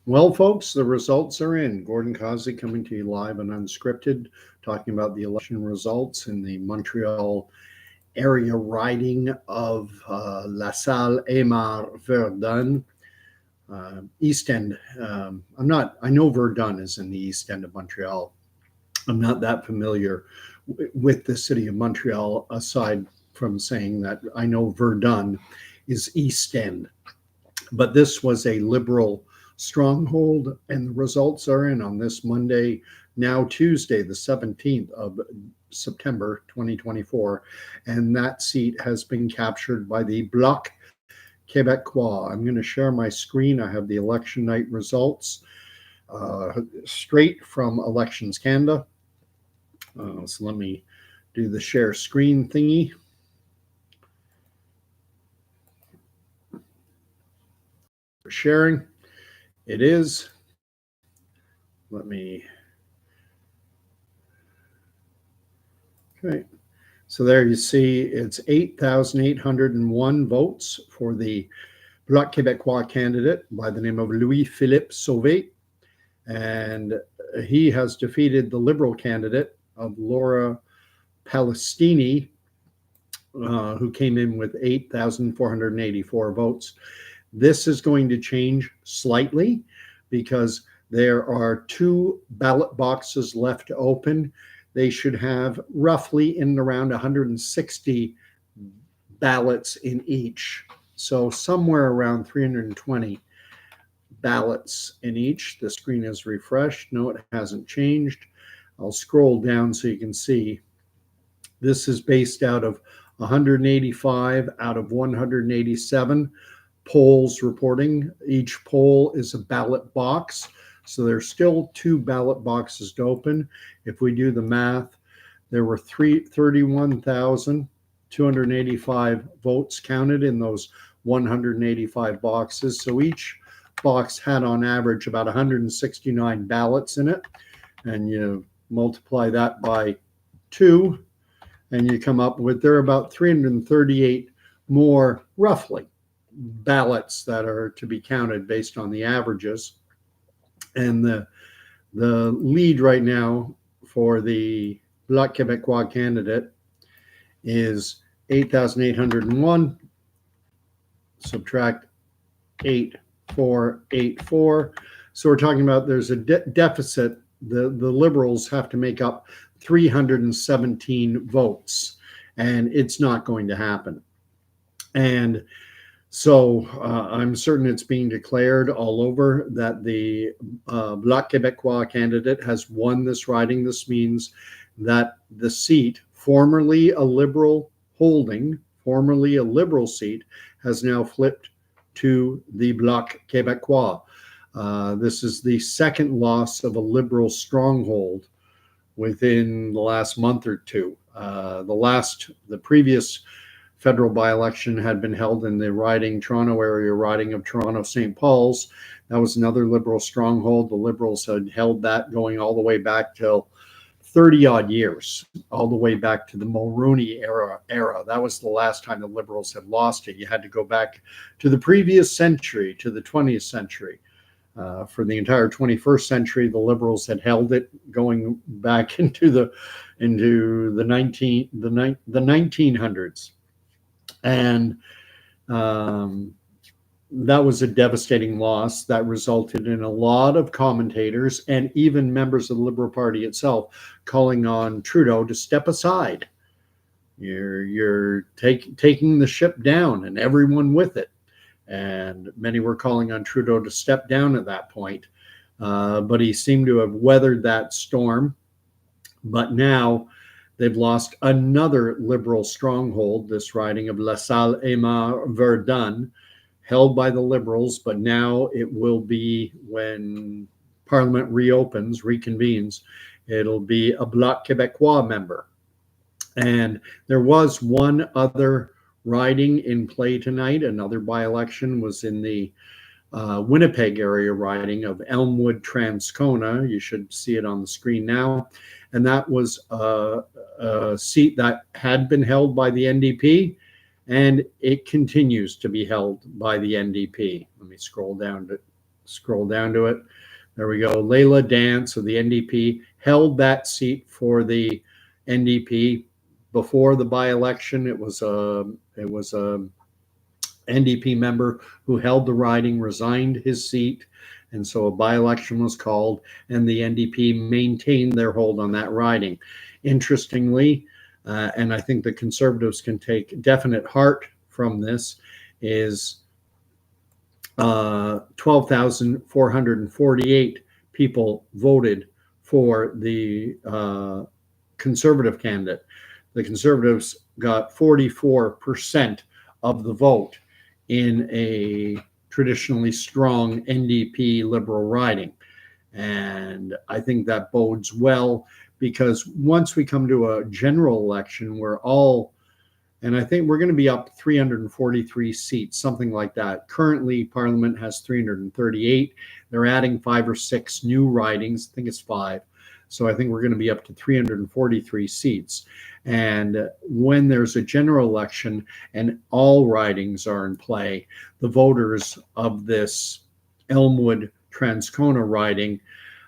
Well, folks, the results are in. Gordon Causey coming to you live and unscripted, talking about the election results in the Montreal area riding of LaSalle, Émard, Verdun, East End. I know Verdun is in the East End of Montreal. I'm not that familiar with the city of Montreal, aside from saying that I know Verdun is East End. But this was a liberal stronghold, and the results are in on this Monday, now Tuesday, the 17th of September 2024, and that seat has been captured by the Bloc Quebecois. I'm going to share my screen. I have the election night results straight from Elections Canada. So let me do the share screen thingy. Sharing. It is. Let me. Okay. So there you see it's 8,801 votes for the Bloc Québecois candidate by the name of Louis-Philippe Sauvé. And he has defeated the Liberal candidate of Laura Palestini, who came in with 8,484 votes. This is going to change slightly because there are 2 ballot boxes left open. They should have roughly in around 160 ballots in each. So somewhere around 320 ballots in each. The screen is refreshed. No, it hasn't changed. I'll scroll down so you can see. This is based out of 185 out of 187 polls reporting. Each poll is a ballot box. So there's still 2 ballot boxes to open. If we do the math, there were 31,285 votes counted in those 185 boxes. So each box had on average about 169 ballots in it. And you multiply that by 2, and you come up with there are about 338 more, roughly, ballots that are to be counted based on the averages. And the lead right now for the Bloc Quebecois candidate is 8,801. Subtract 8,484. So we're talking about there's a deficit. The Liberals have to make up 317 votes, and it's not going to happen. And so I'm certain it's being declared all over that the Bloc Québecois candidate has won this riding. This means that the seat, formerly a Liberal holding, formerly a Liberal seat, has now flipped to the Bloc Québecois. This is the second loss of a Liberal stronghold within the last month or two. The previous federal by-election had been held in the Toronto area riding of Toronto-St. Paul's. That was another Liberal stronghold. The Liberals had held that going all the way back till 30-odd years, all the way back to the Mulroney era. That was the last time the Liberals had lost it. You had to go back to the previous century, to the 20th century. For the entire 21st century, the Liberals had held it going back into the 1900s. And that was a devastating loss that resulted in a lot of commentators and even members of the Liberal Party itself calling on Trudeau to step aside. You're taking the ship down and everyone with it. And many were calling on Trudeau to step down at that point. But he seemed to have weathered that storm. But now they've lost another Liberal stronghold, this riding of LaSalle, Émard, Verdun, held by the Liberals. But now it will be, when Parliament reconvenes, it'll be a Bloc Québecois member. And there was one other riding in play tonight. Another by-election was in the Winnipeg area riding of Elmwood Transcona. You should see it on the screen now. And that was a seat that had been held by the NDP, and it continues to be held by the NDP. Let me scroll down to scroll down to it. There we go. Layla Dance of the NDP held that seat for the NDP before the by-election. It was a NDP member who held the riding, resigned his seat, and so a by-election was called, and the NDP maintained their hold on that riding. Interestingly, and I think the Conservatives can take definite heart from this, is 12,448 people voted for the Conservative candidate. The Conservatives got 44% of the vote in a traditionally strong NDP Liberal riding. And I think that bodes well, because once we come to a general election, and I think we're going to be up 343 seats, something like that. Currently, Parliament has 338. They're adding 5 or 6 new ridings. I think it's 5. So I think we're going to be up to 343 seats. And when there's a general election and all ridings are in play, the voters of this Elmwood Transcona riding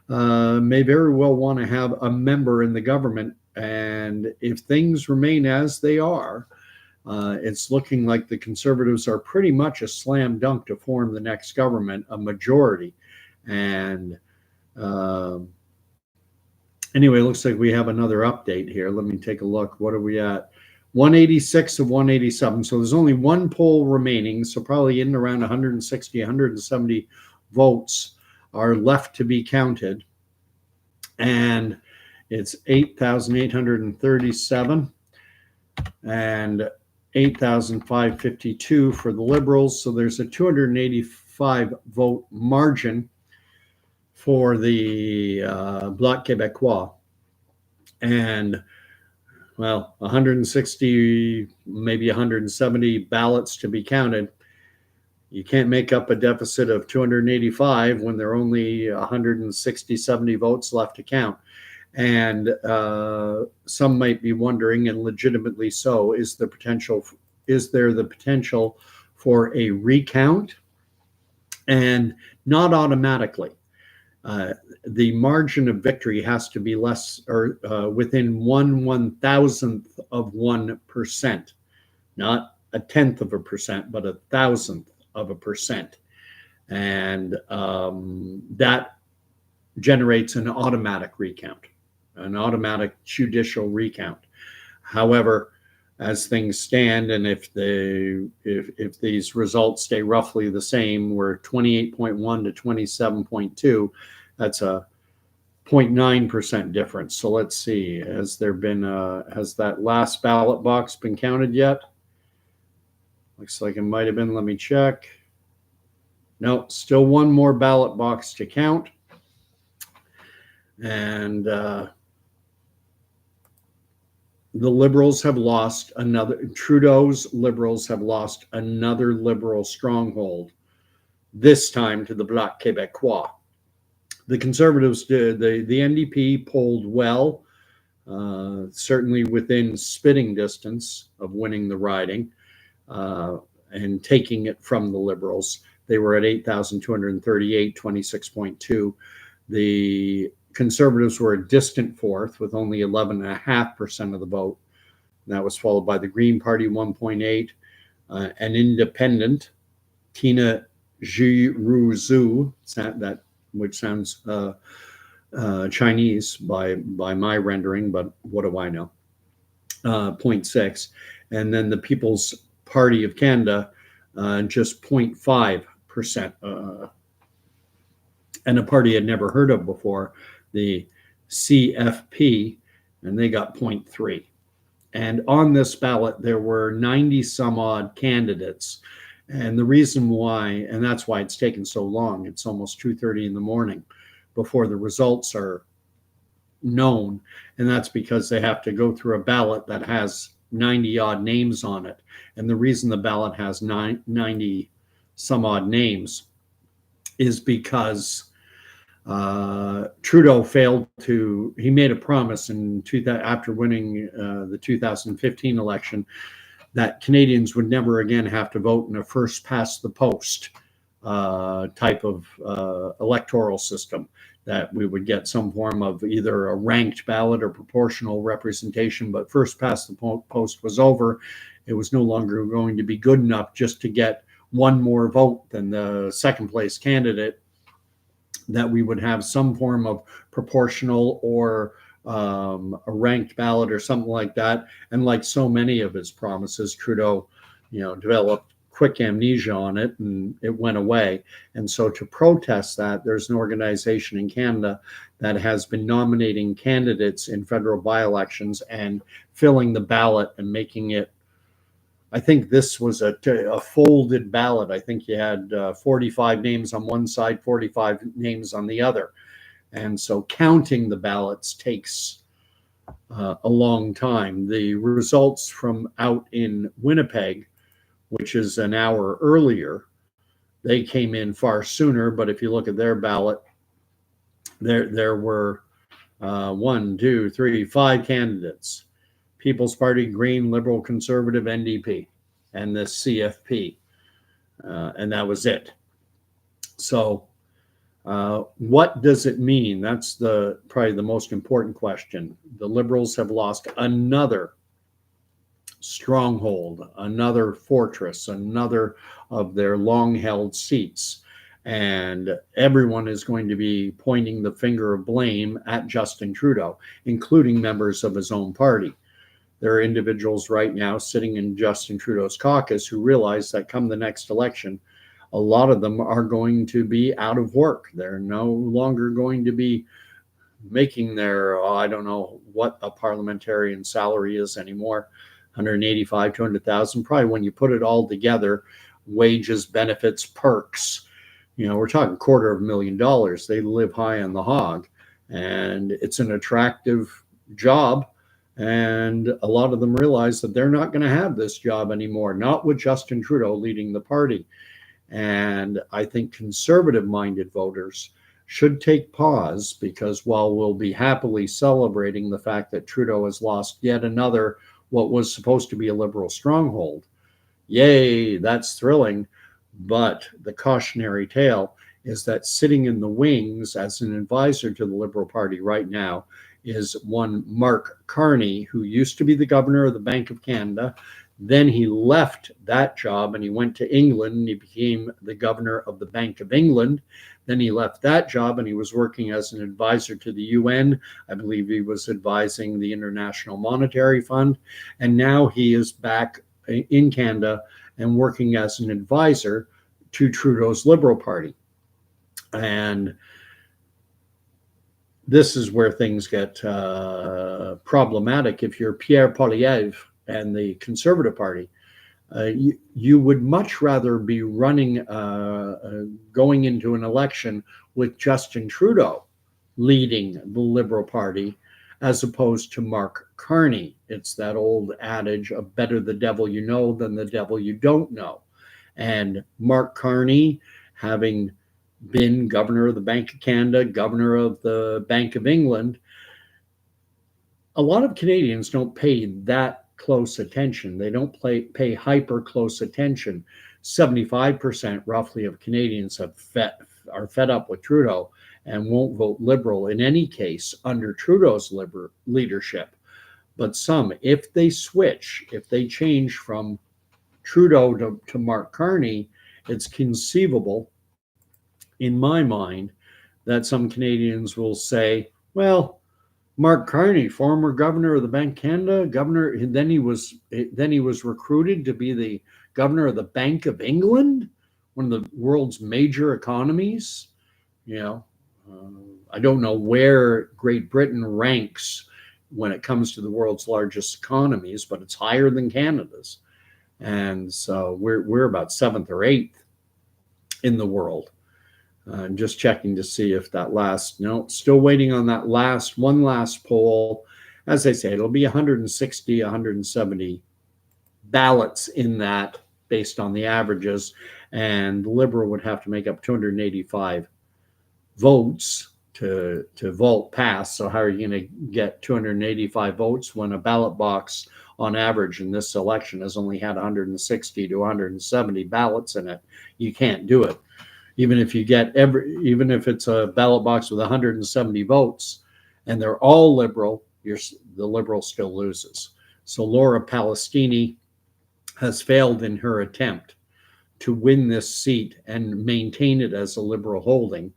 may very well want to have a member in the government. And if things remain as they are, it's looking like the Conservatives are pretty much a slam dunk to form the next government, a majority. And anyway, it looks like we have another update here. Let me take a look. What are we at? 186 of 187. So there's only one poll remaining. So probably in around 160, 170 votes are left to be counted. And it's 8,837 and 8,552 for the Liberals. So there's a 285 vote margin for the Bloc Québecois. And, well, 160, maybe 170 ballots to be counted. You can't make up a deficit of 285 when there are only 160, 70 votes left to count. And some might be wondering, and legitimately so, is there the potential for a recount? And not automatically. The margin of victory has to be less, or within 1/1000th of 1%, not 1/10 of a percent, but 1,000th of a percent. And that generates an automatic recount, an automatic judicial recount. However, as things stand, and if these results stay roughly the same, we're 28.1 to 27.2, that's a 0.9% difference. So let's see, has that last ballot box been counted yet? Looks like it might have been. Let me check. No, still one more ballot box to count. And the Liberals have lost another, Trudeau's Liberals have lost another Liberal stronghold, this time to the Bloc Québecois. The Conservatives did, the NDP polled well, certainly within spitting distance of winning the riding and taking it from the Liberals. They were at 8,238, 26.2. The Conservatives were a distant fourth with only 11.5% of the vote. And that was followed by the Green Party, 1.8, an independent, Tina Zhu, which sounds Chinese by my rendering, but what do I know? 0.6. And then the People's Party of Canada, just 0.5%. And a party I'd never heard of before, the CFP, and they got 0.3. And on this ballot, there were 90 some odd candidates. And the reason why, and that's why it's taken so long, it's almost 2:30 in the morning before the results are known. And that's because they have to go through a ballot that has 90 odd names on it. And the reason the ballot has 90 some odd names is because Trudeau he made a promise after winning the 2015 election that Canadians would never again have to vote in a first past the post type of electoral system, that we would get some form of either a ranked ballot or proportional representation. But first past the post was over. It was no longer going to be good enough just to get one more vote than the second place candidate, that we would have some form of proportional or a ranked ballot or something like that. And like so many of his promises, Trudeau, developed quick amnesia on it, and it went away. And so to protest that, there's an organization in Canada that has been nominating candidates in federal by-elections and filling the ballot and making it, I think this was a folded ballot. I think you had 45 names on one side, 45 names on the other. And so counting the ballots takes a long time. The results from out in Winnipeg, which is an hour earlier, they came in far sooner. But if you look at their ballot, there were 5 candidates: People's Party, Green, Liberal, Conservative, NDP, and the CFP. And that was it. So what does it mean? That's probably the most important question. The Liberals have lost another stronghold, another fortress, another of their long-held seats. And everyone is going to be pointing the finger of blame at Justin Trudeau, including members of his own party. There are individuals right now sitting in Justin Trudeau's caucus who realize that come the next election, a lot of them are going to be out of work. They're no longer going to be making their, I don't know what a parliamentarian salary is anymore, 185, 200,000. Probably when you put it all together, wages, benefits, perks, we're talking $250,000. They live high on the hog, and it's an attractive job. And a lot of them realize that they're not going to have this job anymore, not with Justin Trudeau leading the party. And I think conservative-minded voters should take pause, because while we'll be happily celebrating the fact that Trudeau has lost yet another, what was supposed to be a Liberal stronghold, yay, that's thrilling. But the cautionary tale is that sitting in the wings as an advisor to the Liberal Party right now is one Mark Carney, who used to be the governor of the Bank of Canada. Then he left that job and he went to England and he became the governor of the Bank of England. Then he left that job and he was working as an advisor to the UN. I believe he was advising the International Monetary Fund. And now he is back in Canada and working as an advisor to Trudeau's Liberal Party. And this is where things get problematic. If you're Pierre Poilievre and the Conservative Party, you would much rather be running, going into an election with Justin Trudeau leading the Liberal Party, as opposed to Mark Carney. It's that old adage of better the devil you know than the devil you don't know. And Mark Carney, having been governor of the Bank of Canada, governor of the Bank of England, a lot of Canadians don't pay that close attention. They don't pay hyper close attention. 75% roughly of Canadians are fed up with Trudeau and won't vote Liberal in any case under Trudeau's leadership. But some, if they switch, if they change from Trudeau to Mark Carney, it's conceivable, in my mind, that some Canadians will say, well, Mark Carney, former governor of the Bank of Canada, then he was recruited to be the governor of the Bank of England, one of the world's major economies. I don't know where Great Britain ranks when it comes to the world's largest economies, but it's higher than Canada's. And so we're about 7th or 8th in the world. Just checking to see if that still waiting on that one last poll. As I say, it'll be 160, 170 ballots in that based on the averages. And the Liberal would have to make up 285 votes to vote pass. So how are you going to get 285 votes when a ballot box on average in this election has only had 160 to 170 ballots in it? You can't do it. even if you get even if it's a ballot box with 170 votes and they're all Liberal, the Liberal still loses. So Laura Palestini has failed in her attempt to win this seat and maintain it as a Liberal holding.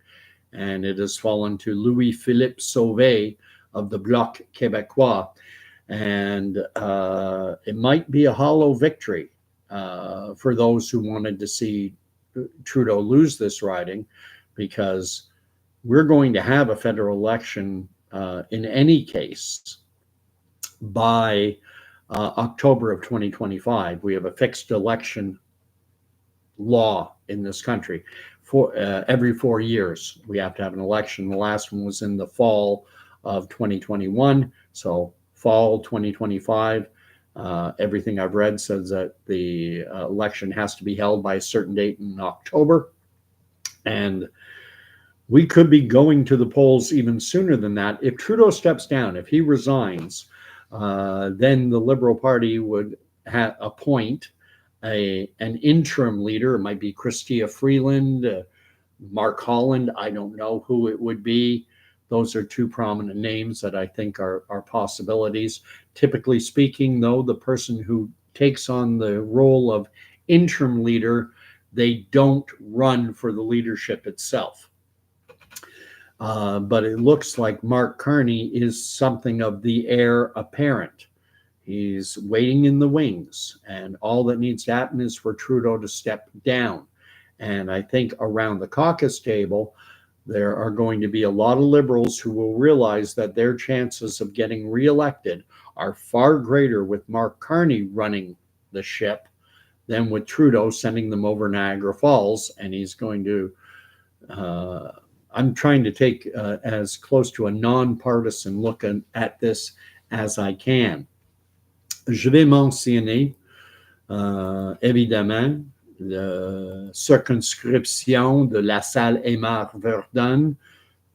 And it has fallen to Louis-Philippe Sauvé of the Bloc Québecois. And it might be a hollow victory for those who wanted to see Trudeau lose this riding, because we're going to have a federal election in any case by October of 2025. We have a fixed election law in this country. For every 4 years, we have to have an election. The last one was in the fall of 2021. So fall 2025, everything I've read says that the election has to be held by a certain date in October. And we could be going to the polls even sooner than that. If Trudeau steps down, if he resigns, then the Liberal Party would appoint an interim leader. It might be Chrystia Freeland, Mark Holland. I don't know who it would be. Those are two prominent names that I think are possibilities. Typically speaking, though, the person who takes on the role of interim leader, they don't run for the leadership itself. But it looks like Mark Carney is something of the heir apparent. He's waiting in the wings, and all that needs to happen is for Trudeau to step down. And I think around the caucus table, there are going to be a lot of Liberals who will realize that their chances of getting reelected are far greater with Mark Carney running the ship than with Trudeau sending them over Niagara Falls. And he's going to, I'm trying to take as close to a non-partisan look at this as I can. Je vais mentionner, évidemment, la circonscription de LaSalle, Émard, Verdun,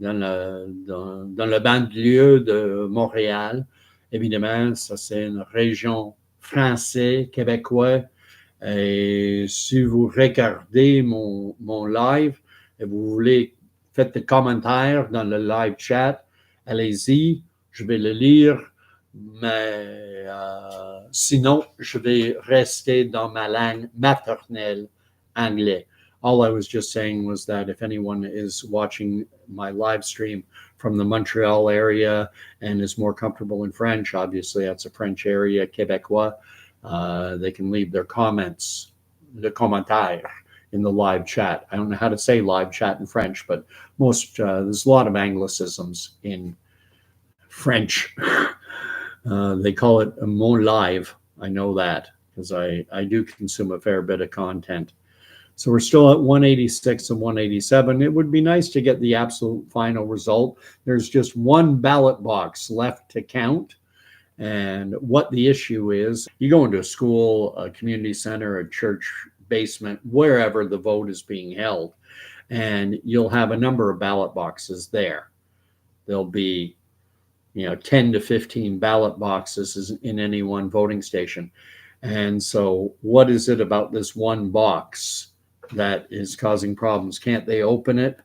dans le banlieue de Montréal. Évidemment, ça c'est une région française, québécois. Et si vous regardez mon live et vous voulez, faites des commentaires dans le live chat, allez-y, je vais le lire. Mais sinon, je vais rester dans ma langue maternelle, anglais. All I was just saying was that if anyone is watching my live stream from the Montreal area and is more comfortable in French, obviously that's a French area, Quebecois, they can leave their comments, le commentaire, in the live chat. I don't know how to say live chat in French, but there's a lot of anglicisms in French. They call it Mon Live. I know that because I do consume a fair bit of content. So we're still at 186 and 187. It would be nice to get the absolute final result. There's just one ballot box left to count. And what the issue is, you go into a school, a community center, a church basement, wherever the vote is being held, and you'll have a number of ballot boxes there. There'll be 10 to 15 ballot boxes in any one voting station. And so what is it about this one box that is causing problems? Can't they open it?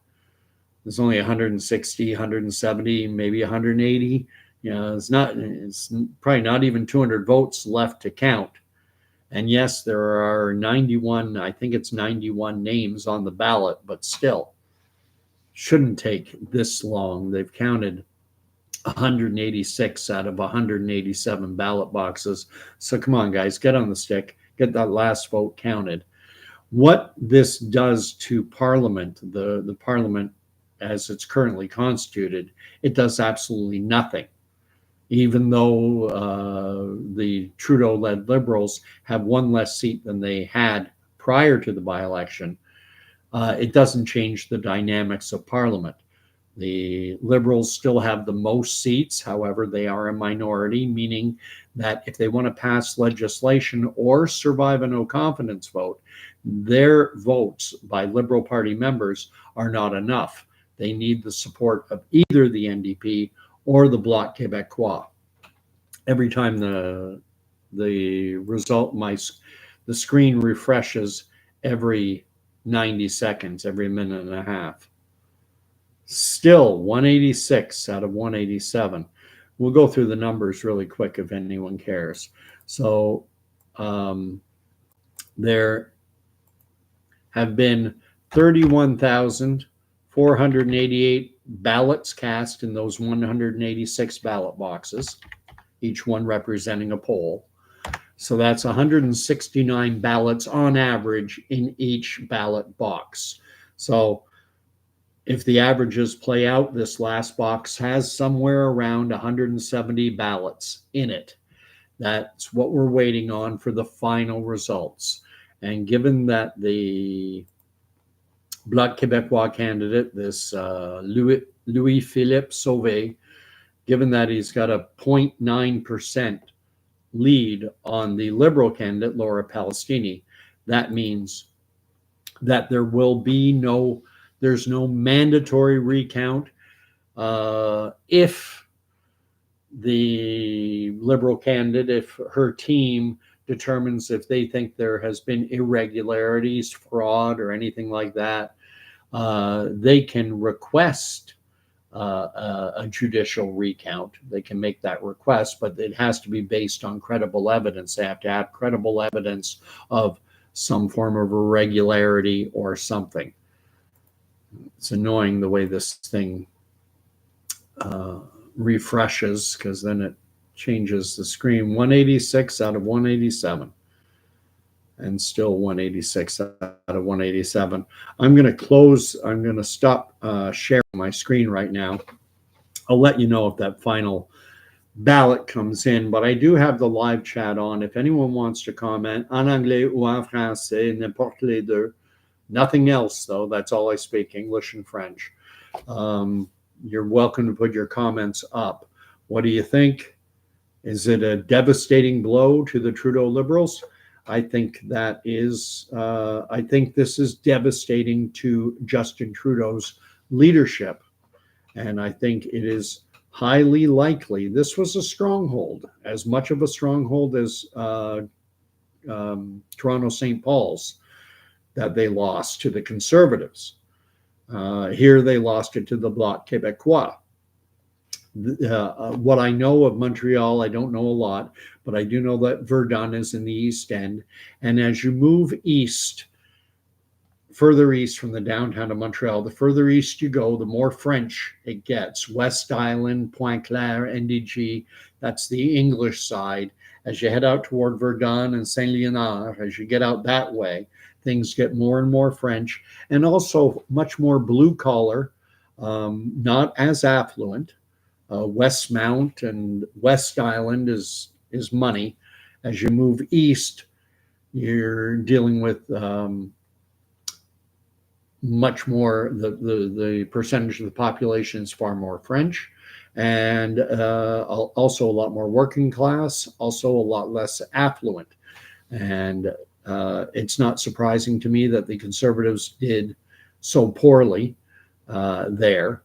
There's only 160, 170, maybe 180. It's probably not even 200 votes left to count. And yes, there are 91, I think it's 91 names on the ballot, but still shouldn't take this long. They've counted 186 out of 187 ballot boxes. So come on, guys, get on the stick, get that last vote counted. What this does to Parliament, the Parliament as it's currently constituted, it does absolutely nothing. Even though the Trudeau-led Liberals have one less seat than they had prior to the by-election, it doesn't change the dynamics of Parliament. The Liberals still have the most seats. However, they are a minority, meaning that if they want to pass legislation or survive a no confidence vote, their votes by Liberal Party members are not enough. They need the support of either the NDP or the Bloc Quebecois. Every time the result, the screen refreshes every 90 seconds, every minute and a half. Still 186 out of 187. We'll go through the numbers really quick if anyone cares. So there have been 31,488 ballots cast in those 186 ballot boxes, each one representing a poll. So that's 169 ballots on average in each ballot box. So if the averages play out, this last box has somewhere around 170 ballots in it. That's what we're waiting on for the final results. And given that the Bloc Quebecois candidate, this Louis-Philippe Sauvé, given that he's got a 0.9% lead on the Liberal candidate, Laura Palestini, that means that there will be there's no mandatory recount. If the Liberal candidate, if her team determines if they think there has been irregularities, fraud, or anything like that, they can request a judicial recount. They can make that request, but it has to be based on credible evidence. They have to have credible evidence of some form of irregularity or something. It's annoying the way this thing refreshes, because then it changes the screen. 186 out of 187, and still 186 out of 187. I'm going to stop sharing my screen right now. I'll let you know if that final ballot comes in, but I do have the live chat on. If anyone wants to comment, en anglais ou en français, n'importe les deux. Nothing else, though. That's all I speak, English and French. You're welcome to put your comments up. What do you think? Is it a devastating blow to the Trudeau Liberals? I think that is, I think this is devastating to Justin Trudeau's leadership. And I think it is highly likely this was a stronghold, as much of a stronghold as Toronto St. Paul's, that they lost to the Conservatives. Here they lost it to the Bloc Quebecois. What I know of Montreal, I don't know a lot, but I do know that Verdun is in the East End. And as you move east, further east from the downtown of Montreal, the further east you go, the more French it gets. West Island, Pointe-Claire, NDG, that's the English side. As you head out toward Verdun and Saint-Léonard, as you get out that way, things get more and more French, and also much more blue collar, not as affluent. Westmount and West Island is money. As you move east, you're dealing with much more, the percentage of the population is far more French, and also a lot more working class, also a lot less affluent. And it's not surprising to me that the Conservatives did so poorly there.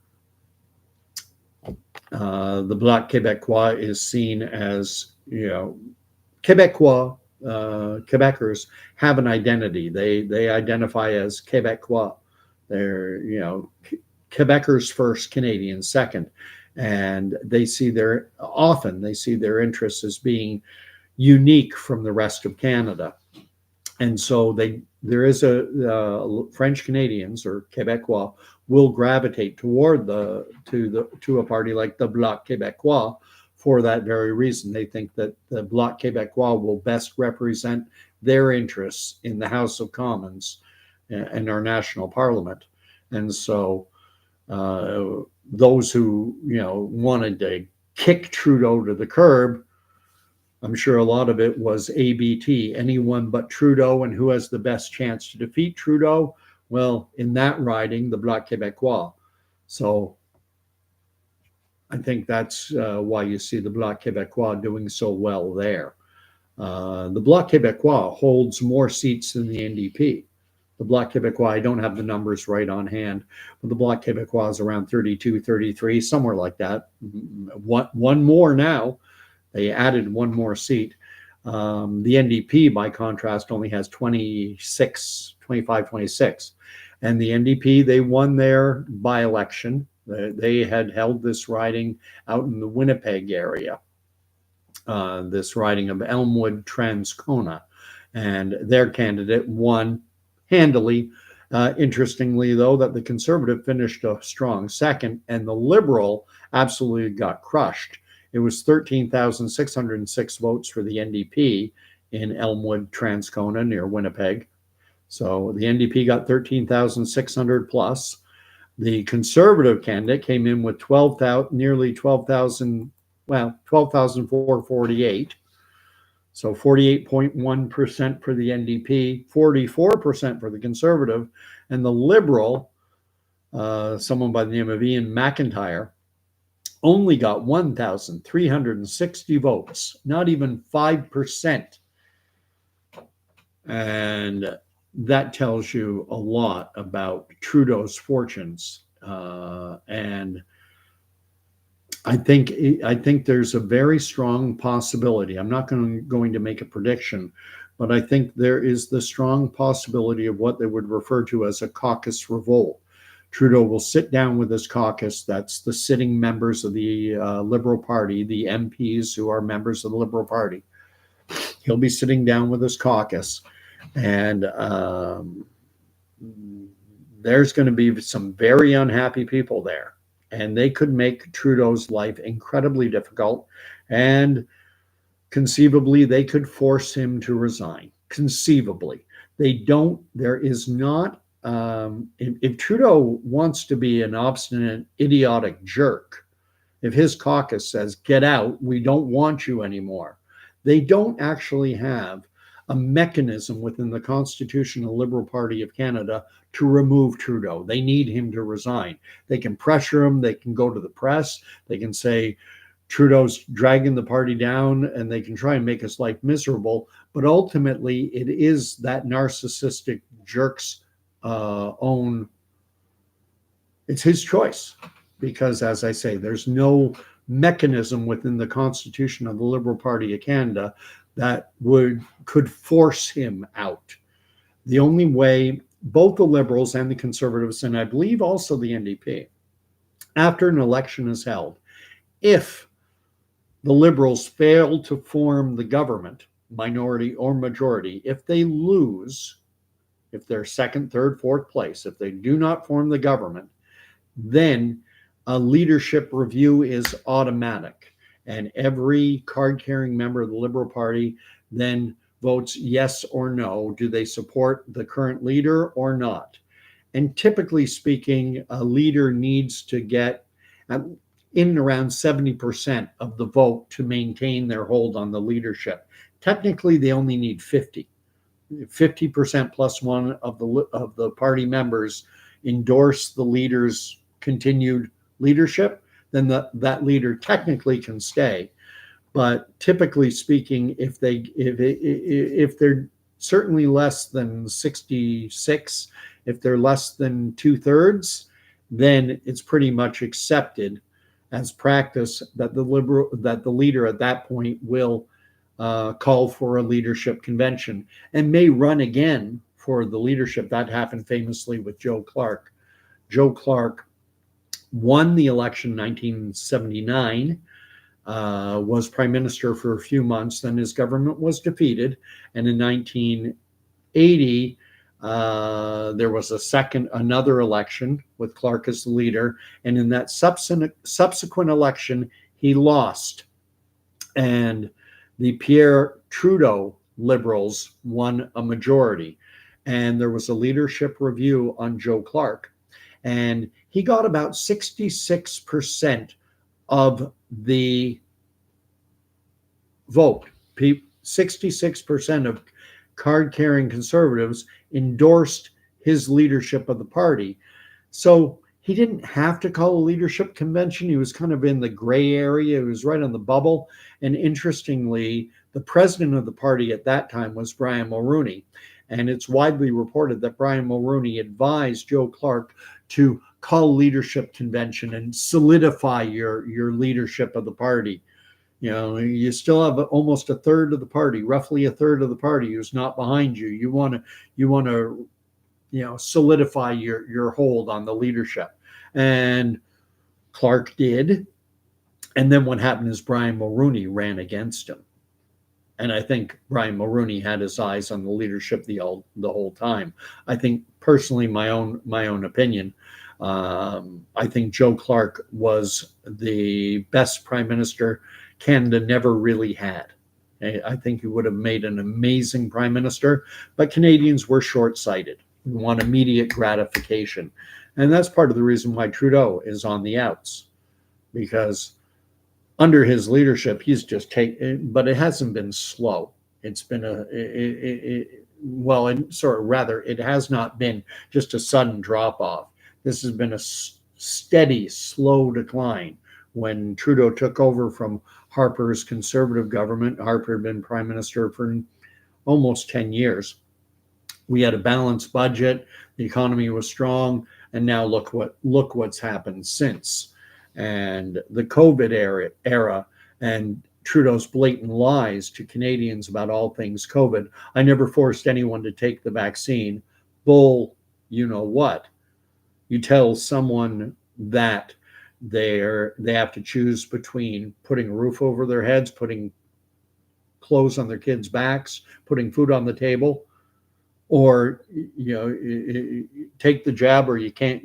The Bloc Quebecois is seen as, Quebecois, Quebecers have an identity. They identify as Quebecois. They're, Quebecers first, Canadians second. And they see their interests as being unique from the rest of Canada. And so there is a French Canadians, or Quebecois, will gravitate toward to a party like the Bloc Québecois for that very reason. They think that the Bloc Québécois will best represent their interests in the House of Commons and our national parliament. And so those who wanted to kick Trudeau to the curb, I'm sure a lot of it was ABT, anyone but Trudeau, and who has the best chance to defeat Trudeau? Well, in that riding, the Bloc Québécois. So I think that's why you see the Bloc Québécois doing so well there. The Bloc Québécois holds more seats than the NDP. The Bloc Québécois, I don't have the numbers right on hand, but the Bloc Québécois is around 32, 33, somewhere like that. One more now. They added one more seat. The NDP, by contrast, only has 25, 26. And the NDP, they won their by-election. They had held this riding out in the Winnipeg area, this riding of Elmwood Transcona. And their candidate won handily. Interestingly, though, that the Conservative finished a strong second, and the Liberal absolutely got crushed. It was 13,606 votes for the NDP in Elmwood Transcona near Winnipeg. So the NDP got 13,600 plus. The Conservative candidate came in with nearly 12,000, well, 12,448. So 48.1% for the NDP, 44% for the Conservative, and the Liberal, someone by the name of Ian McIntyre, only got 1,360 votes, not even 5%. And that tells you a lot about Trudeau's fortunes. And I think there's a very strong possibility. I'm not going to make a prediction, but I think there is the strong possibility of what they would refer to as a caucus revolt. Trudeau will sit down with his caucus. That's the sitting members of the Liberal Party, the MPs who are members of the Liberal Party. He'll be sitting down with his caucus, and there's going to be some very unhappy people there. And they could make Trudeau's life incredibly difficult, and conceivably they could force him to resign. Conceivably. There is not, if Trudeau wants to be an obstinate, idiotic jerk, if his caucus says, get out, we don't want you anymore, they don't actually have a mechanism within the Constitution of the Liberal Party of Canada to remove Trudeau. They need him to resign. They can pressure him. They can go to the press. They can say Trudeau's dragging the party down, and they can try and make his life miserable. But ultimately, it is that narcissistic jerk's own, it's his choice. Because, as I say, there's no mechanism within the Constitution of the Liberal Party of Canada that could force him out. The only way, both the Liberals and the Conservatives, and I believe also the NDP, after an election is held, if the Liberals fail to form the government, minority or majority, if they lose, if they're second, third, fourth place, if they do not form the government, then a leadership review is automatic. And every card-carrying member of the Liberal Party then votes yes or no. Do they support the current leader or not? And typically speaking, a leader needs to get in and around 70% of the vote to maintain their hold on the leadership. Technically, they only need 50% plus one of the party members endorse the leader's continued leadership, then that leader technically can stay. But typically speaking, if they're certainly less than 66, if they're less than 2/3, then it's pretty much accepted as practice that the leader at that point will call for a leadership convention and may run again for the leadership. That happened famously with Joe Clark. Joe Clark won the election in 1979, was prime minister for a few months, then his government was defeated, and in 1980 there was another election with Clark as the leader, and in that subsequent election he lost, and the Pierre Trudeau Liberals won a majority, and there was a leadership review on Joe Clark, and he got about 66% of the vote. 66% of card-carrying Conservatives endorsed his leadership of the party. So he didn't have to call a leadership convention. He was kind of in the gray area. He was right on the bubble. And interestingly, the president of the party at that time was Brian Mulroney. And it's widely reported that Brian Mulroney advised Joe Clark to call leadership convention and solidify your leadership of the party. You know, you still have almost a third of the party, roughly a third of the party who's not behind you. You want to, solidify your hold on the leadership. And Clark did. And then what happened is Brian Mulroney ran against him. And I think Brian Mulroney had his eyes on the leadership the whole time. I think personally, my own opinion, I think Joe Clark was the best prime minister Canada never really had. I think he would have made an amazing prime minister, but Canadians were short-sighted. We want immediate gratification. And that's part of the reason why Trudeau is on the outs, because under his leadership, he's just but it hasn't been slow. It's been it has not been just a sudden drop off. This has been a steady, slow decline. When Trudeau took over from Harper's Conservative government, Harper had been prime minister for almost 10 years. We had a balanced budget, the economy was strong, and now look what's happened since. And the COVID era and Trudeau's blatant lies to Canadians about all things COVID. I never forced anyone to take the vaccine. Bull, you know what? You tell someone that they have to choose between putting a roof over their heads, putting clothes on their kids' backs, putting food on the table, or take the jab, or you can't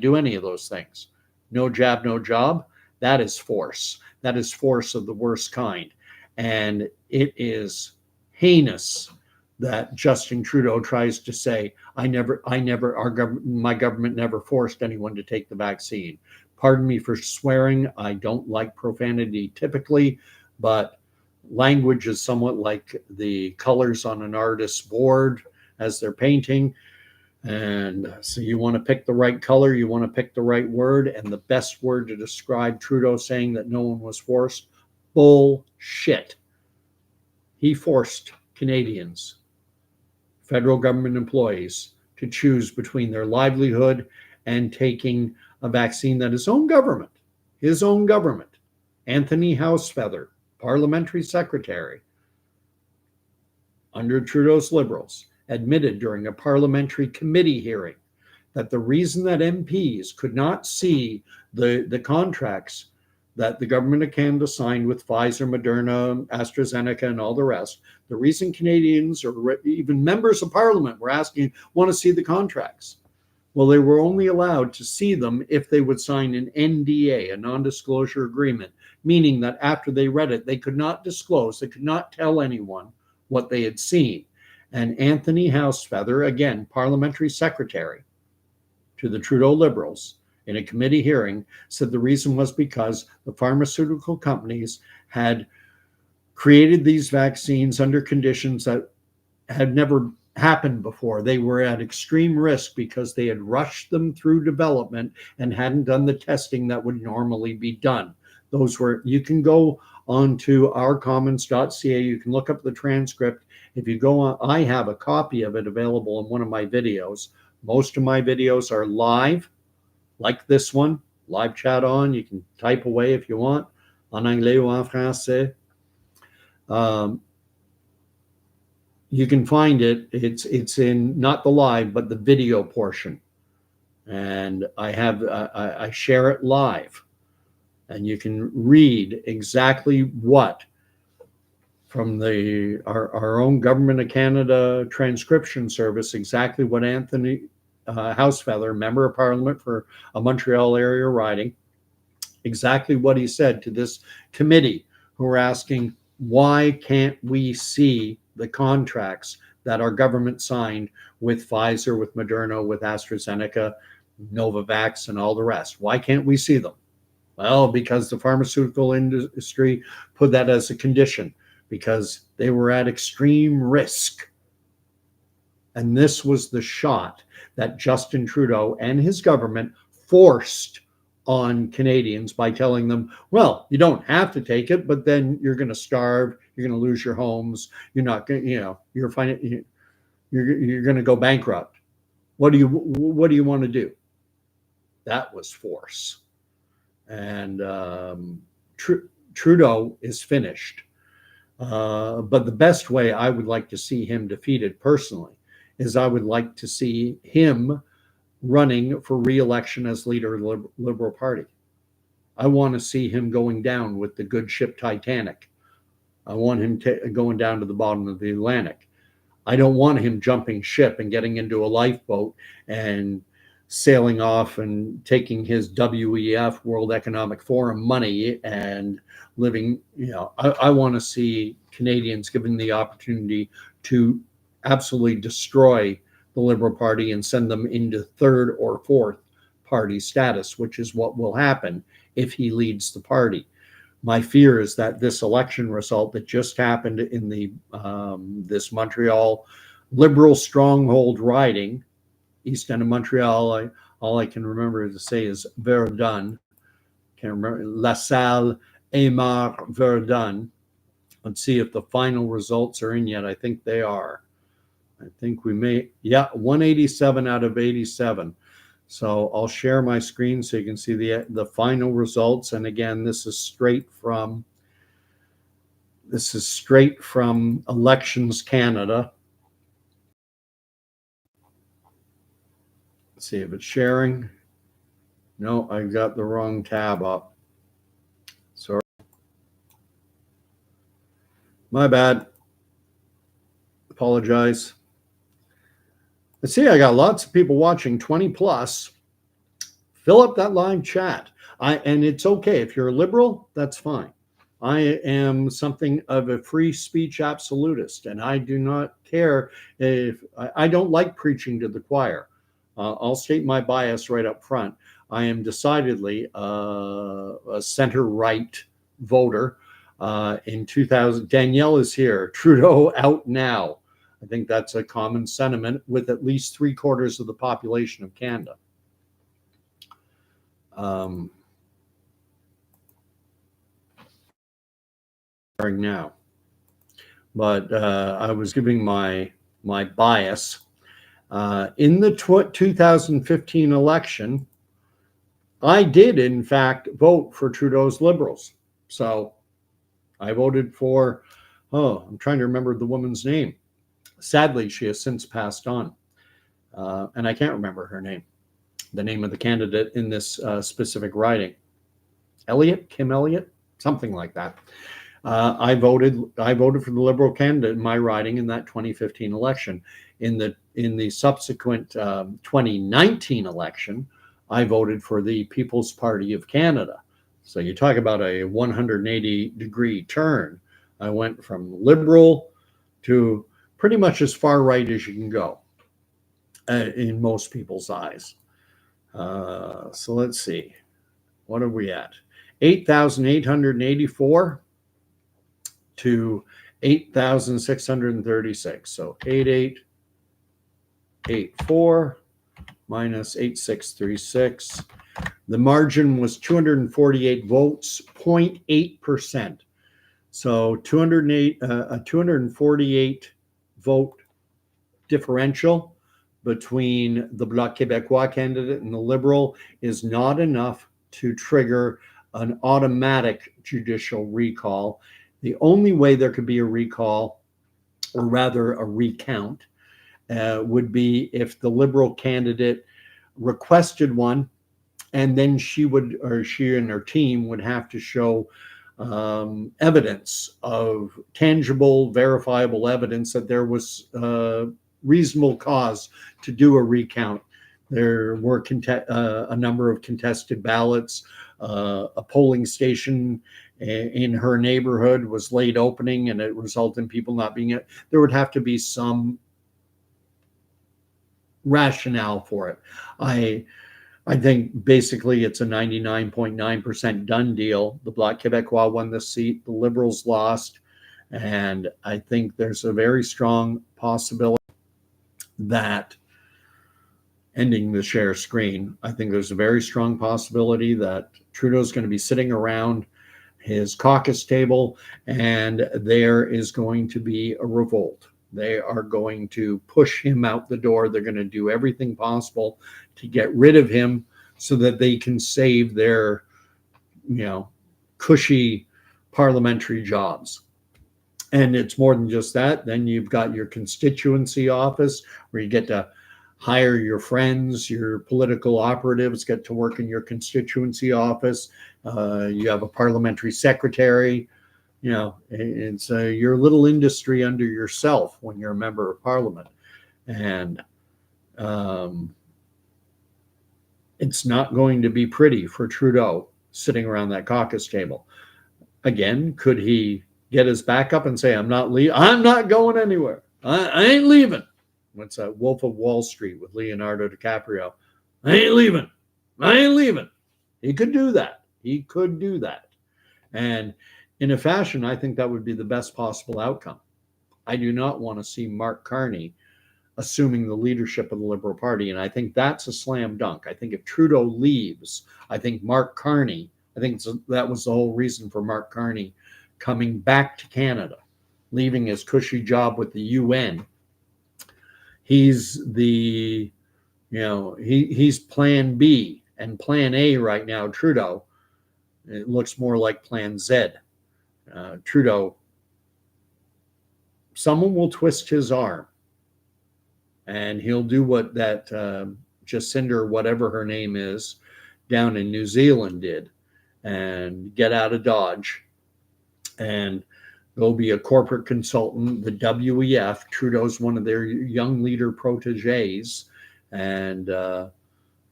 do any of those things. No jab, no job. That is force. That is force of the worst kind. And it is heinous that Justin Trudeau tries to say, my government never forced anyone to take the vaccine. Pardon me for swearing. I don't like profanity typically, but language is somewhat like the colors on an artist's board as they're painting. And so you want to pick the right color, you want to pick the right word, and the best word to describe Trudeau saying that no one was forced: bullshit. He forced Canadians, federal government employees, to choose between their livelihood and taking a vaccine that his own government, Anthony Housefeather, parliamentary secretary under Trudeau's Liberals, admitted during a parliamentary committee hearing that the reason that MPs could not see the contracts that the government of Canada signed with Pfizer, Moderna, AstraZeneca, and all the rest, the reason Canadians or even members of parliament want to see the contracts. Well, they were only allowed to see them if they would sign an NDA, a non-disclosure agreement, meaning that after they read it, they could not disclose, they could not tell anyone what they had seen. And Anthony Housefeather, again, parliamentary secretary to the Trudeau Liberals, in a committee hearing, said the reason was because the pharmaceutical companies had created these vaccines under conditions that had never happened before. They were at extreme risk because they had rushed them through development and hadn't done the testing that would normally be done. You can go onto ourcommons.ca, you can look up the transcript. If you go on, I have a copy of it available in one of my videos. Most of my videos are live, like this one, live chat on. You can type away if you want, en anglais ou en français. You can find it. It's in not the live, but the video portion. And I share it live. And you can read exactly what, from our own Government of Canada transcription service, exactly what Anthony Housefeather, member of parliament for a Montreal area riding, exactly what he said to this committee who were asking, why can't we see the contracts that our government signed with Pfizer, with Moderna, with AstraZeneca, Novavax, and all the rest? Why can't we see them? Well, because the pharmaceutical industry put that as a condition, because they were at extreme risk. And this was the shot that Justin Trudeau and his government forced on Canadians by telling them, well, you don't have to take it, but then you're going to starve, you're going to lose your homes, you're not going to, you're going to go bankrupt. What do you want to do? That was force. And Trudeau is finished. But the best way I would like to see him defeated personally is I would like to see him running for re-election as leader of the Liberal Party. I want to see him going down with the good ship Titanic. I want him going down to the bottom of the Atlantic. I don't want him jumping ship and getting into a lifeboat and sailing off and taking his WEF, World Economic Forum money and living, I want to see Canadians given the opportunity to absolutely destroy the Liberal Party and send them into third or fourth party status, which is what will happen if he leads the party. My fear is that this election result that just happened in the this Montreal Liberal stronghold riding, east end of Montreal, all I can remember to say is Verdun. Can't remember. LaSalle, Émard, Verdun. Let's see if the final results are in yet. I think they are. I think we may, 187 out of 87. So I'll share my screen so you can see the final results. And again, this is straight from Elections Canada. Let's see if it's sharing. No, I got the wrong tab up. Sorry. My bad. Apologize. Let's see, I got lots of people watching, 20 plus. Fill up that live chat. And it's okay. If you're a liberal, that's fine. I am something of a free speech absolutist, and I do not care if I don't like preaching to the choir. I'll state my bias right up front. I am decidedly a center-right voter. In 2000, Danielle is here. Trudeau out now. I think that's a common sentiment with at least 3/4 of the population of Canada. Now, but I was giving my bias in the 2015 election. I did, in fact, vote for Trudeau's Liberals. So I voted for, I'm trying to remember the woman's name. Sadly, she has since passed on. And I can't remember her name, the name of the candidate in this specific riding. Kim Elliott, something like that. I voted for the Liberal candidate in my riding in that 2015 election. In the subsequent 2019 election, I voted for the People's Party of Canada. So you talk about a 180-degree turn. I went from Liberal to pretty much as far right as you can go in most people's eyes. So let's see. What are we at? 8,884 to 8,636. So 8884 minus 8636. The margin was 248 votes, 0.8%. So 248 vote differential between the Bloc Québecois candidate and the Liberal is not enough to trigger an automatic judicial recall. The only way there could be a recall, or rather a recount, would be if the Liberal candidate requested one, and then she and her team would have to show evidence of tangible, verifiable evidence that there was reasonable cause to do a recount. There were a number of contested ballots. A polling station in her neighborhood was late opening, and it resulted in people not being. There would have to be some rationale for it. I think basically it's a 99.9% done deal. The Bloc Quebecois won the seat, the Liberals lost, and I think there's a very strong possibility that, ending the share screen, I think there's a very strong possibility that Trudeau's going to be sitting around his caucus table and there is going to be a revolt. They are going to push him out the door. They're going to do everything possible to get rid of him so that they can save their, cushy parliamentary jobs. And it's more than just that. Then you've got your constituency office where you get to hire your friends, your political operatives get to work in your constituency office. You have a parliamentary secretary. You know, it's your little industry under yourself when you're a member of parliament. And it's not going to be pretty for Trudeau sitting around that caucus table. Again, could he get his back up and say, I'm not going anywhere. I ain't leaving. What's that? Wolf of Wall Street with Leonardo DiCaprio. I ain't leaving. He could do that. And in a fashion, I think that would be the best possible outcome. I do not want to see Mark Carney assuming the leadership of the Liberal Party. And I think that's a slam dunk. I think if Trudeau leaves, I think Mark Carney, that was the whole reason for Mark Carney coming back to Canada, leaving his cushy job with the UN. He's he's plan B, and plan A right now, Trudeau, it looks more like plan Z. Trudeau, someone will twist his arm and he'll do what that Jacinda, whatever her name is, down in New Zealand did, and get out of Dodge and go be a corporate consultant. The WEF, Trudeau's one of their young leader proteges, and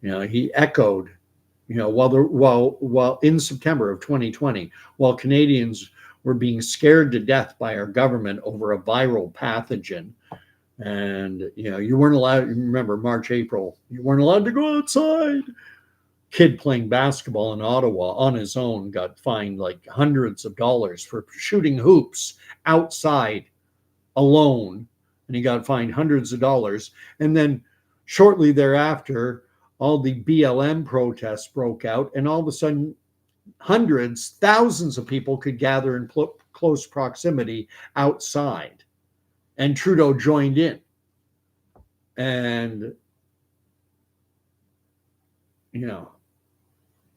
he echoed, while in September of 2020, while Canadians were being scared to death by our government over a viral pathogen, and you weren't allowed. Remember March, April, you weren't allowed to go outside. Kid playing basketball in Ottawa on his own got fined like hundreds of dollars for shooting hoops outside alone, and he got fined hundreds of dollars. And then shortly thereafter, all the BLM protests broke out, and all of a sudden thousands of people could gather in close proximity outside, and Trudeau joined in. And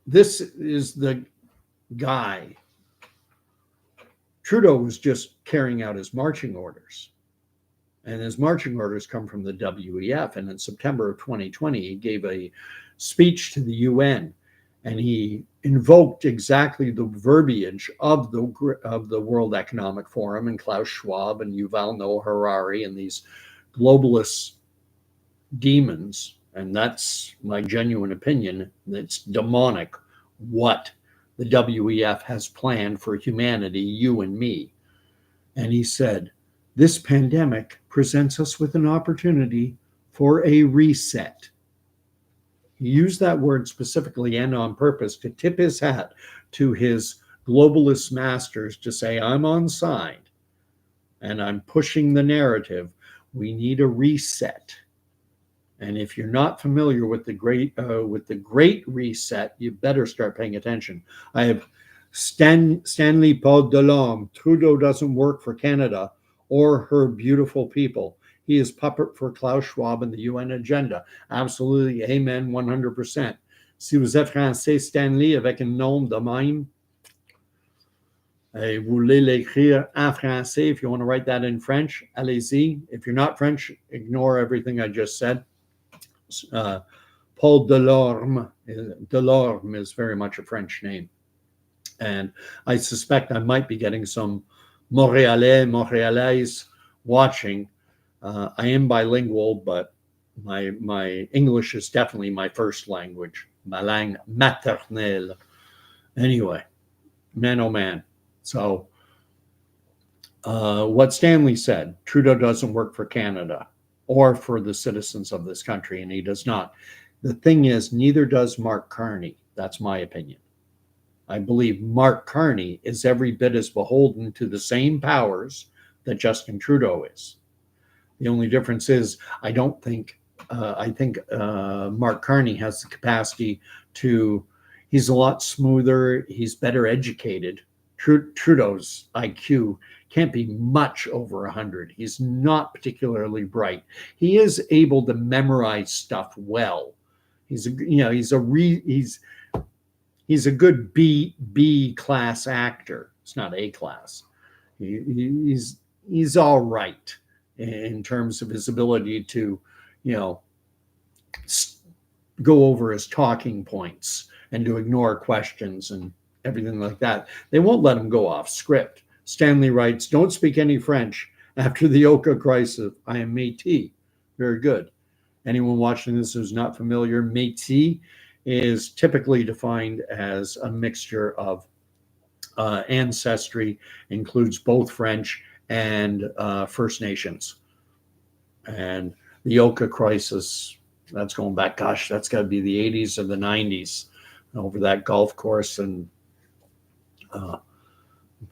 this is the guy. Trudeau was just carrying out his marching orders. And his marching orders come from the WEF. And in September of 2020, he gave a speech to the UN. And he invoked exactly the verbiage of the World Economic Forum and Klaus Schwab and Yuval Noah Harari and these globalist demons. And that's my genuine opinion. It's demonic what the WEF has planned for humanity, you and me. And he said, this pandemic presents us with an opportunity for a reset. He used that word specifically and on purpose to tip his hat to his globalist masters to say, I'm on side and I'm pushing the narrative. We need a reset. And if you're not familiar with the Great Reset, you better start paying attention. I have Stanley Paul Delorme. Trudeau doesn't work for Canada or her beautiful people. He is puppet for Klaus Schwab and the UN agenda. Absolutely, amen, 100%. Si vous êtes français, Stanley, avec un nom de même, et vous voulez l'écrire en français, if you want to write that in French, allez-y. If you're not French, ignore everything I just said. Paul Delorme is very much a French name. And I suspect I might be getting some Montrealais watching. I am bilingual, but my English is definitely my first language, ma langue maternelle. Anyway, man, oh man. So what Stanley said, Trudeau doesn't work for Canada or for the citizens of this country, and he does not. The thing is, neither does Mark Carney. That's my opinion. I believe Mark Carney is every bit as beholden to the same powers that Justin Trudeau is. The only difference is I think Mark Carney has the capacity to, he's a lot smoother, he's better educated. Trudeau's IQ can't be much over 100. He's not particularly bright. He is able to memorize stuff well. He's a good B class actor. It's not A class. He's all right in terms of his ability to, you know, go over his talking points and to ignore questions and everything like that. They won't let him go off script. Stanley writes, "Don't speak any French after the Oka crisis. I am Métis." Very good. Anyone watching this who's not familiar, Métis is typically defined as a mixture of ancestry, includes both French and First Nations. And the Oka crisis, that's going back, gosh, that's got to be the 80s or the 90s, over that golf course, and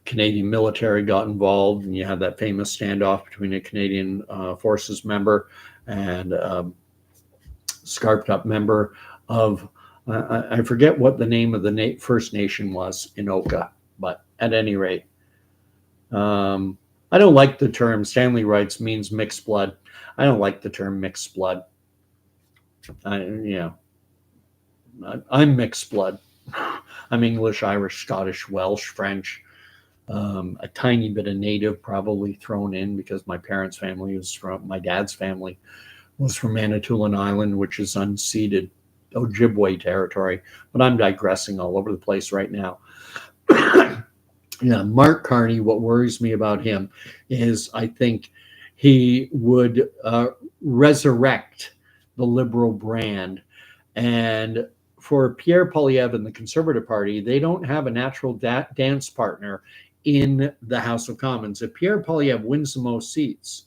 Canadian military got involved, and you had that famous standoff between a Canadian Forces member and scarped up member of, I forget what the name of the First Nation was in Oka, but at any rate, I don't like the term, Stanley writes, means mixed blood. I don't like the term mixed blood. I'm mixed blood. I'm English, Irish, Scottish, Welsh, French, a tiny bit of native probably thrown in because my parents' family was from, my dad's family was from Manitoulin Island, which is unceded Ojibwe territory. But I'm digressing all over the place right now. Yeah, Mark Carney, what worries me about him is I think he would resurrect the liberal brand. And for Pierre Poilievre and the Conservative Party, they don't have a natural dance partner in the House of Commons. If Pierre Poilievre wins the most seats,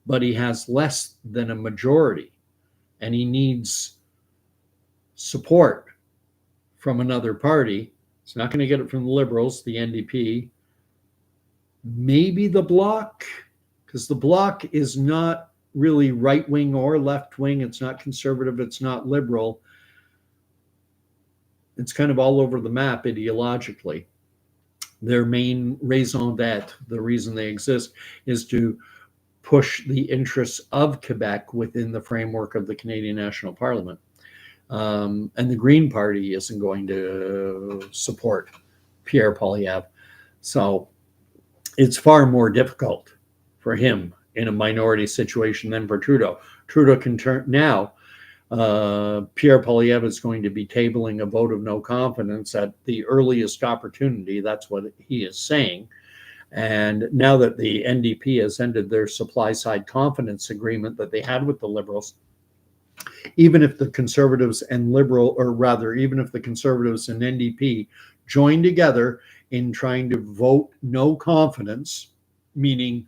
but he has less than a majority, and he needs support from another party, he's not going to get it from the Liberals, the NDP, maybe the Bloc, because the Bloc is not really right-wing or left-wing. It's not conservative. It's not liberal. It's kind of all over the map ideologically. Their main raison d'etre, the reason they exist, is to push the interests of Quebec within the framework of the Canadian National Parliament. And the Green Party isn't going to support Pierre Poilievre. So it's far more difficult for him in a minority situation than for Trudeau. Trudeau can turn now. Pierre Poilievre is going to be tabling a vote of no confidence at the earliest opportunity. That's what he is saying. And now that the NDP has ended their supply side confidence agreement that they had with the Liberals, even if the Conservatives and Liberal, or rather, even if the Conservatives and NDP join together in trying to vote no confidence, meaning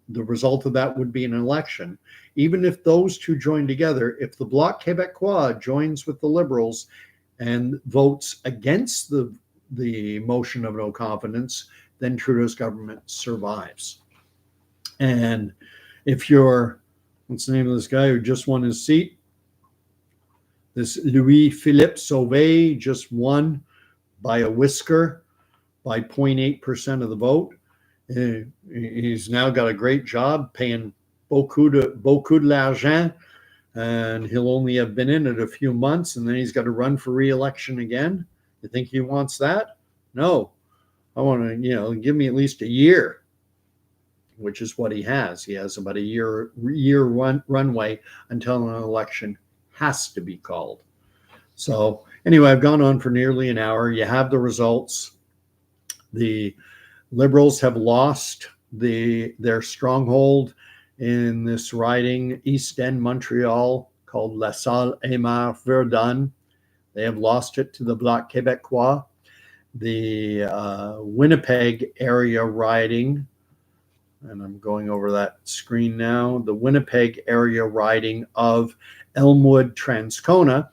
the result of that would be an election, even if those two join together, if the Bloc Quebecois joins with the Liberals and votes against the motion of no confidence, then Trudeau's government survives. And if you're, what's the name of this guy who just won his seat? This Louis-Philippe Sauvé just won by a whisker, by 0.8% of the vote. He's now got a great job paying beaucoup de l'argent, and he'll only have been in it a few months, and then he's got to run for re-election again. You think he wants that? No. I want to, give me at least a year, which is what he has. He has about a year runway until an election has to be called. So anyway, I've gone on for nearly an hour. You have the results. The Liberals have lost their stronghold in this riding, East End Montreal, called LaSalle, Émard, Verdun. They have lost it to the Bloc Québecois. The Winnipeg area riding, and I'm going over that screen now, the Winnipeg area riding of Elmwood-Transcona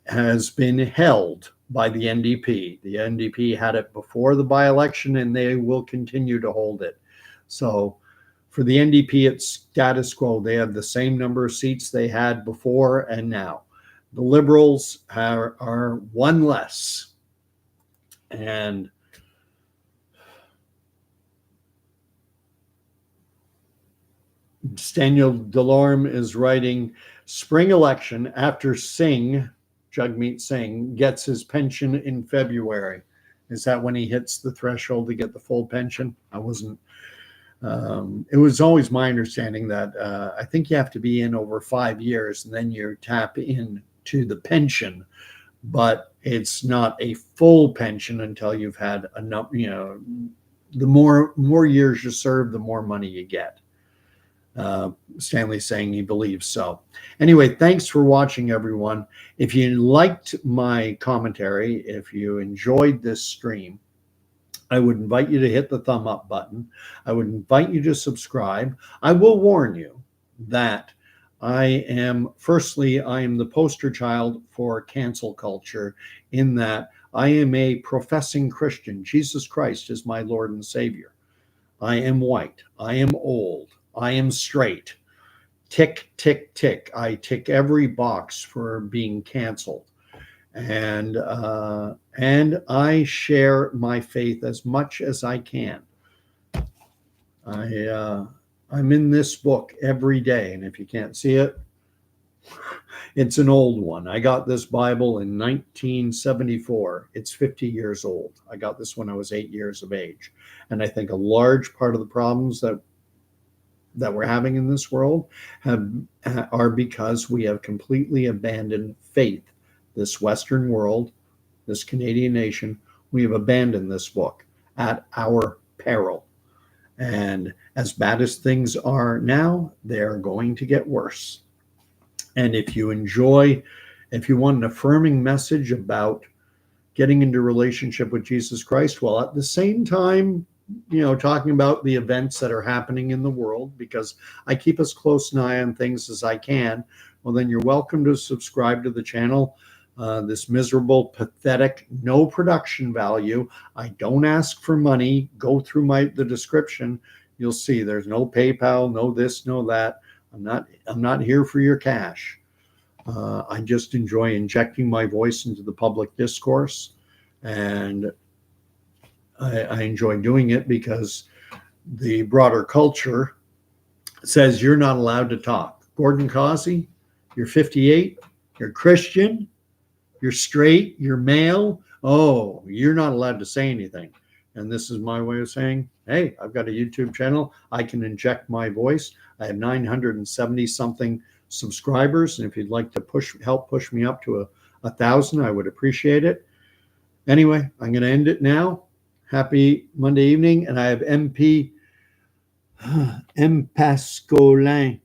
has been held by the NDP. The NDP had it before the by-election, and they will continue to hold it. So for the NDP, it's status quo. They have the same number of seats they had before and now. The Liberals are one less. And Daniel Delorme is writing, spring election after Jagmeet Singh, gets his pension in February. Is that when he hits the threshold to get the full pension? I wasn't. It was always my understanding that I think you have to be in over 5 years and then you tap into the pension, but it's not a full pension until you've had enough. The more years you serve, the more money you get. Stanley's saying he believes so. Anyway, thanks for watching, everyone. If you liked my commentary, if you enjoyed this stream, I would invite you to hit the thumb up button. I would invite you to subscribe. I will warn you that I am the poster child for cancel culture, in that I am a professing Christian. Jesus Christ is my Lord and Savior. I am white. I am old. I am straight. Tick, tick, tick. I tick every box for being canceled. And I share my faith as much as I can. I'm in this book every day, and if you can't see it, it's an old one. I got this Bible in 1974. It's 50 years old. I got this when I was 8 years of age. And I think a large part of the problems that we're having in this world are because we have completely abandoned faith. This Western world, this Canadian nation, we have abandoned this book at our peril. And as bad as things are now, they're going to get worse. And if you want an affirming message about getting into relationship with Jesus Christ, while at the same time, talking about the events that are happening in the world, because I keep as close an eye on things as I can, well, then you're welcome to subscribe to the channel. This miserable, pathetic, no production value. I don't ask for money. Go through the description. You'll see there's no PayPal, no this, no that. I'm not here for your cash. I just enjoy injecting my voice into the public discourse, and I enjoy doing it because the broader culture says you're not allowed to talk. Gordon Causey, you're 58, you're Christian, you're straight, you're male. Oh, you're not allowed to say anything. And this is my way of saying, hey, I've got a YouTube channel. I can inject my voice. I have 970 something subscribers. And if you'd like to help push me up to 1,000, I would appreciate it. Anyway, I'm going to end it now. Happy Monday evening. And I have MP Pascolin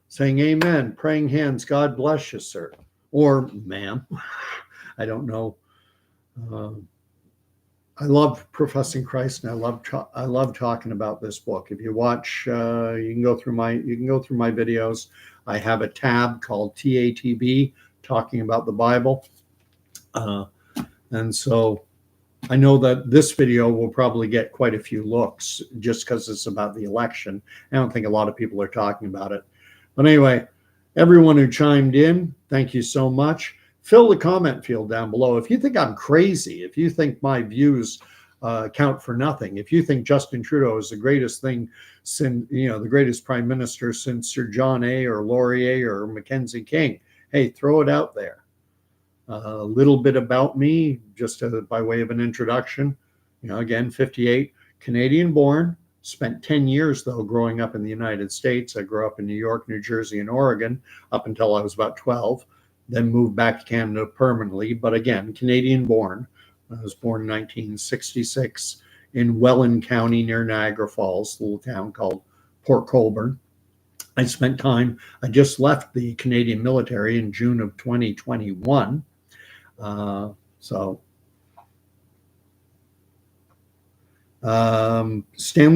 saying amen, praying hands. God bless you, sir. Or ma'am. I don't know. I love professing Christ, and I love talking about this book. If you watch, you can go through my videos. I have a tab called TATB, talking about the Bible, and so I know that this video will probably get quite a few looks just because it's about the election. I don't think a lot of people are talking about it, but anyway, everyone who chimed in, thank you so much. Fill the comment field down below. If you think I'm crazy, if you think my views count for nothing, if you think Justin Trudeau is the greatest thing since, the greatest prime minister since Sir John A. or Laurier or Mackenzie King, hey, throw it out there. A little bit about me, just by way of an introduction. Again, 58, Canadian born, spent 10 years, though, growing up in the United States. I grew up in New York, New Jersey, and Oregon up until I was about 12. Then moved back to Canada permanently, but again, Canadian born. I was born in 1966 in Welland County near Niagara Falls, a little town called Port Colborne. I just left the Canadian military in June of 2021. Stanley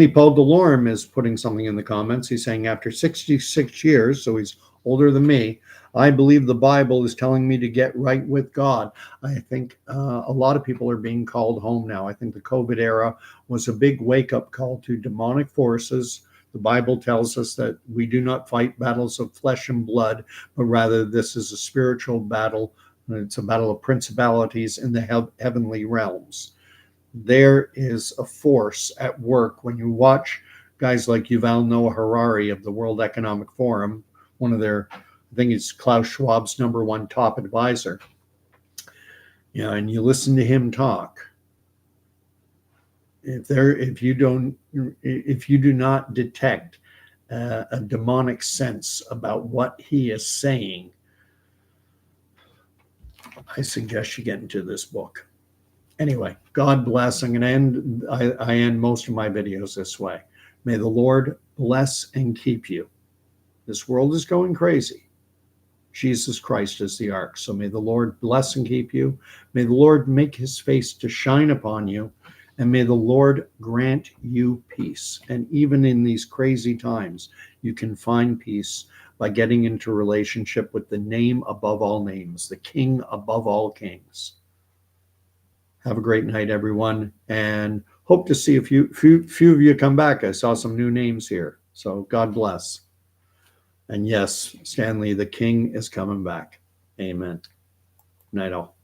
Paul Delorme is putting something in the comments. He's saying, after 66 years, so he's older than me, I believe the Bible is telling me to get right with God. I think a lot of people are being called home now. I think the COVID era was a big wake-up call to demonic forces. The Bible tells us that we do not fight battles of flesh and blood, but rather this is a spiritual battle. It's a battle of principalities in the heavenly realms. There is a force at work when you watch guys like Yuval Noah Harari of the World Economic Forum, one of their, I think it's Klaus Schwab's #1 top advisor. You know, and you listen to him talk. If you do not detect a demonic sense about what he is saying, I suggest you get into this book. Anyway, God bless. I'm going to end. I end most of my videos this way. May the Lord bless and keep you. This world is going crazy. Jesus Christ is the ark. So may the Lord bless and keep you. May the Lord make his face to shine upon you. And may the Lord grant you peace. And even in these crazy times, you can find peace by getting into relationship with the name above all names, the King above all kings. Have a great night, everyone, and hope to see a few of you come back. I saw some new names here, so God bless. And yes, Stanley, the King is coming back. Amen. Night all.